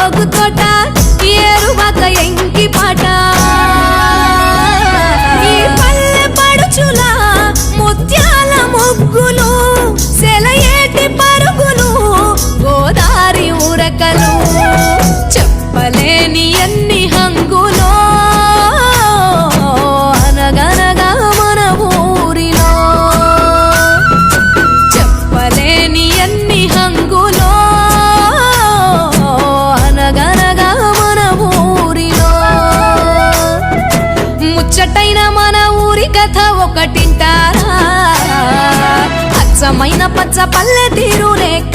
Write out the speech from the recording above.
గోగు తోట ఏరువాక ఎంకి పాట ఈ పల్లె పడుచుల ముత్యాల ముగ్గులు సెలయేటి పరుగులు గోదారి ఉరకలు చెప్పలేని ఎన్ని హంగులో అనగనగా మన ఊరిలో చెప్పలేని ఎన్ని హంగులో అనగనగా మన ఊరిలో ముచ్చటైన మన ఊరి కథ ఒకటింటారా అచ్చమైన పచ్చ పల్లె తీరు లేక